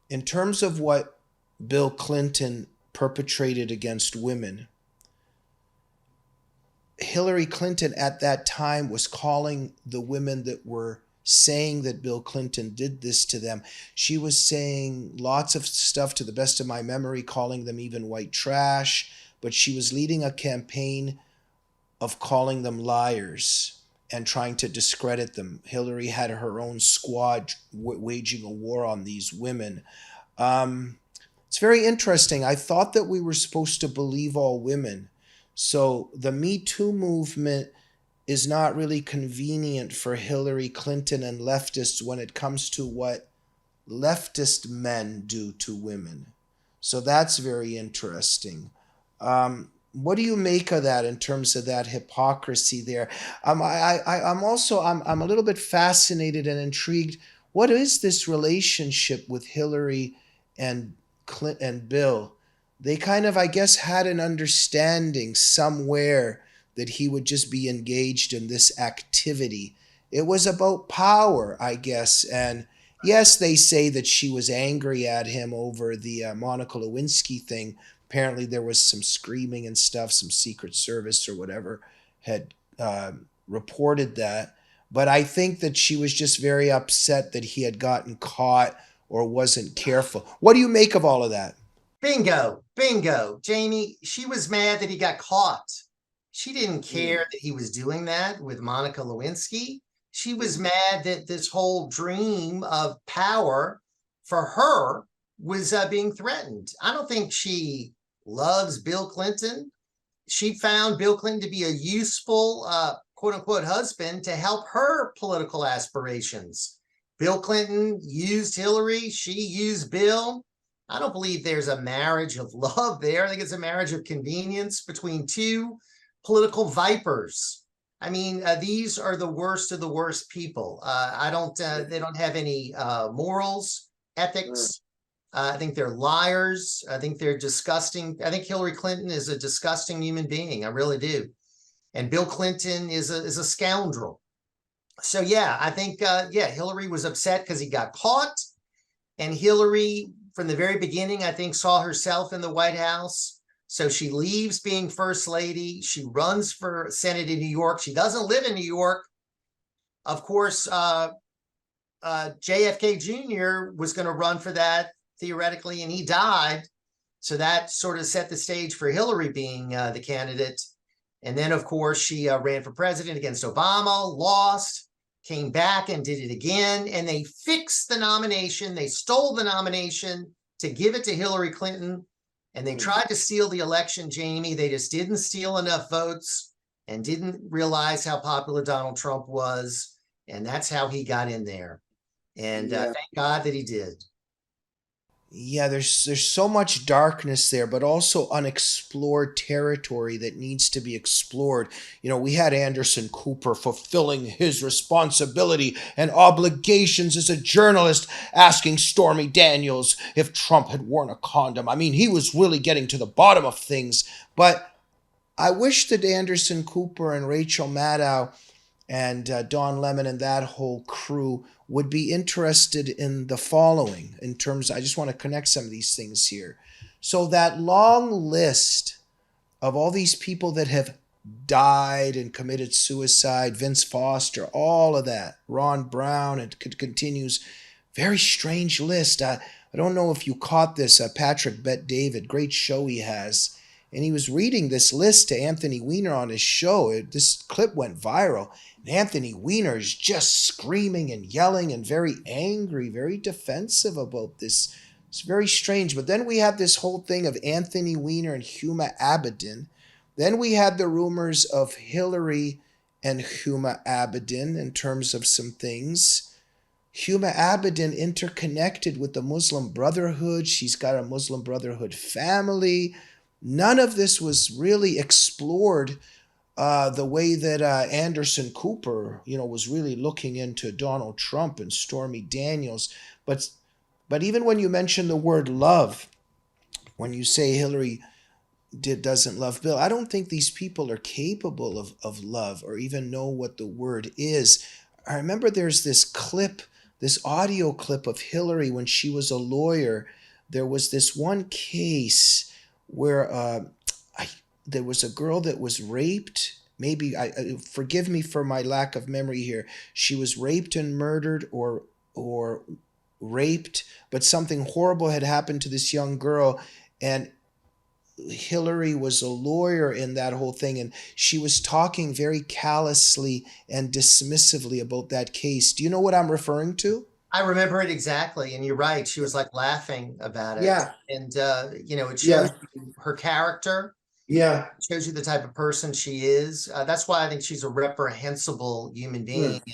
in terms of what Bill Clinton perpetrated against women, Hillary Clinton at that time was calling the women that were saying that Bill Clinton did this to them. She was saying lots of stuff, to the best of my memory, calling them even white trash, but she was leading a campaign of calling them liars and trying to discredit them. Hillary had her own squad waging a war on these women. Um, it's very interesting. I thought that we were supposed to believe all women. So the Me Too movement is not really convenient for Hillary Clinton and leftists when it comes to what leftist men do to women. So that's very interesting. What do you make of that in terms of that hypocrisy there? I'm also I'm a little bit fascinated and intrigued. What is this relationship with Hillary and Clint and Bill? They kind of, I guess, had an understanding somewhere that he would just be engaged in this activity. It was about power, I guess. And yes, they say that she was angry at him over the Monica Lewinsky thing. Apparently, there was some screaming and stuff. Some Secret Service or whatever had reported that. But I think that she was just very upset that he had gotten caught or wasn't careful. What do you make of all of that? Bingo, bingo. Jamie, she was mad that he got caught. She didn't care that he was doing that with Monica Lewinsky. She was mad that this whole dream of power for her was being threatened. I don't think she loves Bill Clinton. She found Bill Clinton to be a useful, quote unquote, husband to help her political aspirations. Bill Clinton used Hillary. She used Bill. I don't believe there's a marriage of love there. I think it's a marriage of convenience between two political vipers. I mean, these are the worst of the worst people. I don't. They don't have any morals, ethics. I think they're liars. I think they're disgusting. I think Hillary Clinton is a disgusting human being. I really do. And Bill Clinton is a scoundrel. So yeah, I think yeah, Hillary was upset because he got caught, and Hillary, from the very beginning, I think, saw herself in the White House. So she leaves being first lady. She runs for Senate in New York. She doesn't live in New York. Of course, JFK Jr. was going to run for that theoretically, and he died. So that sort of set the stage for Hillary being the candidate. And then, of course, she ran for president against Obama, lost, came back and did it again. And they fixed the nomination. They stole the nomination to give it to Hillary Clinton. And they tried to steal the election, Jamie. They just didn't steal enough votes and didn't realize how popular Donald Trump was. And that's how he got in there. And Yeah. thank God that he did. Yeah, there's so much darkness there, but also unexplored territory that needs to be explored. You know, we had Anderson Cooper fulfilling his responsibility and obligations as a journalist, asking Stormy Daniels if Trump had worn a condom. I mean, he was really getting to the bottom of things. But I wish that Anderson Cooper and Rachel Maddow and Don Lemon and that whole crew would be interested in the following in terms, I just want to connect some of these things here. So that long list of all these people that have died and committed suicide, Vince Foster, all of that, Ron Brown, it continues. Very strange list. I don't know if you caught this, Patrick Bet David, great show he has. And he was reading this list to Anthony Weiner on his show. This clip went viral. And Anthony Weiner is just screaming and yelling and very angry, very defensive about this. It's very strange. But then we had this whole thing of Anthony Weiner and Huma Abedin. Then we had the rumors of Hillary and Huma Abedin in terms of some things. Huma Abedin interconnected with the Muslim Brotherhood. She's got a Muslim Brotherhood family. None of this was really explored the way that Anderson Cooper, was really looking into Donald Trump and Stormy Daniels. But even when you mention the word love, when you say Hillary doesn't love Bill, I don't think these people are capable of love or even know what the word is. I remember there's this clip this audio clip of Hillary when she was a lawyer. There was this one case where I, there was a girl that was raped. Maybe forgive me for my lack of memory here. She was raped and murdered, or raped, but something horrible had happened to this young girl, and Hillary was a lawyer in that whole thing, and she was talking very callously and dismissively about that case. Do you know what I'm referring to? I remember it exactly, and you're right. She was like laughing about it, Yeah, and it shows yeah, you her character, yeah. shows you the type of person she is. That's why I think she's a reprehensible human being. Mm.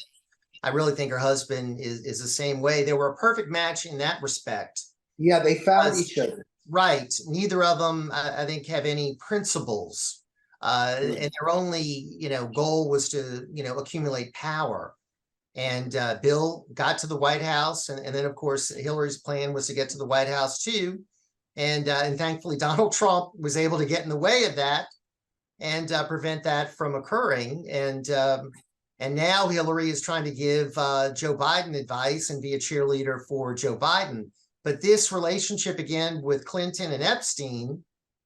I really think her husband is the same way. They were a perfect match in that respect. Yeah, they found Because, each other. right, neither of them, I think, have any principles. Mm. And their only, goal was to, accumulate power. And Bill got to the White House, and then of course Hillary's plan was to get to the White House too, and thankfully Donald Trump was able to get in the way of that and prevent that from occurring. And now Hillary is trying to give Joe Biden advice and be a cheerleader for Joe Biden. But this relationship again with Clinton and Epstein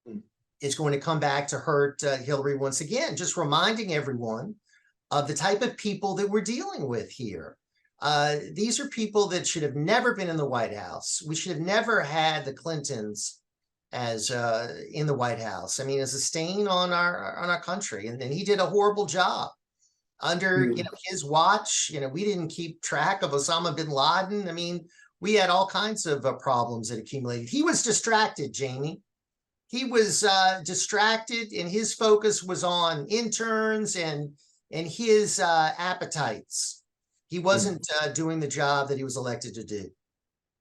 Mm. is going to come back to hurt Hillary once again, just reminding everyone of the type of people that we're dealing with here. These are people that should have never been in the White House. We should have never had the Clintons as in the White House. I mean, as a stain on our country, and he did a horrible job under Mm. his watch. We didn't keep track of Osama bin Laden. I mean, we had all kinds of problems that accumulated. He was distracted, Jamie. He was distracted, and his focus was on interns and his appetites. He Mm. wasn't doing the job that he was elected to do.